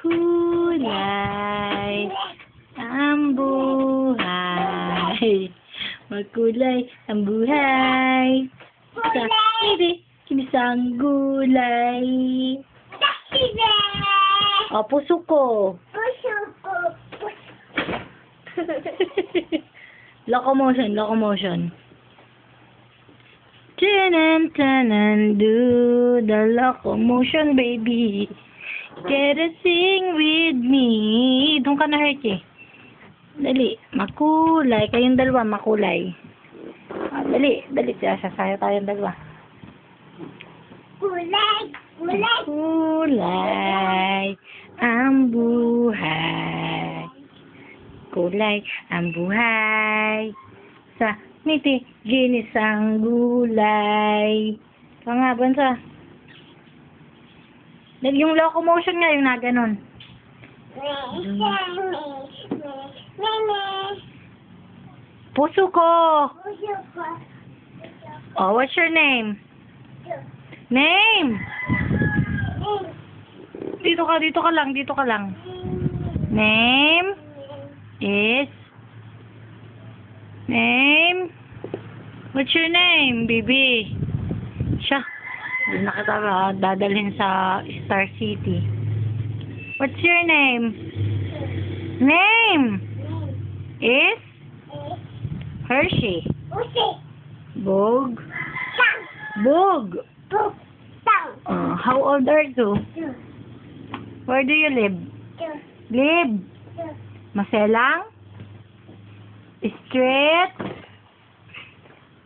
Kulay ang buhay. Magkulay ang buhay. Sa kinisang gulay. O, puso ko. Locomotion. Tanan, do the locomotion, baby. Get a sing with me. Doon ka na, Herky. Dali, makulay. Kayong dalawa, makulay. Dali. Sasayo tayong dalawa. Kulay ang buhay. Kulay ang buhay. Sa ginis ang gulay. Nga, bansa. Yung locomotion nga, yung naganon. Puso ko. Oh, what's your name? Name? Dito ka lang. Name is... Name? What's your name, baby? Siya. Hindi na kita dadalhin sa Star City. What's your name? Name is Hershey. Bog. How old are you? Where do you live? Maselang? Street?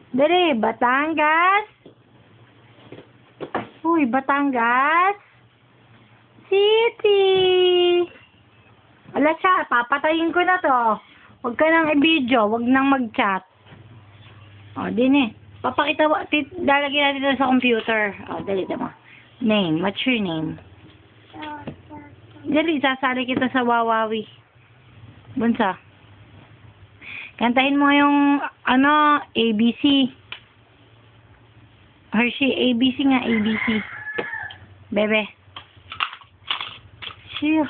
Dali, Batangas? Uy, Batangas City. Wala siya, papatayin ko na to. Huwag ka nang i-video, huwag nang mag-chat. O, din papakita, lalagyan natin sa computer. O, dali mo. Name, what's your name? Dali, sasali kita sa Wawawi. Bunsa. Kantahin mo yung, ABC. Hershey, ABC nga, ABC. Bebe. Siya.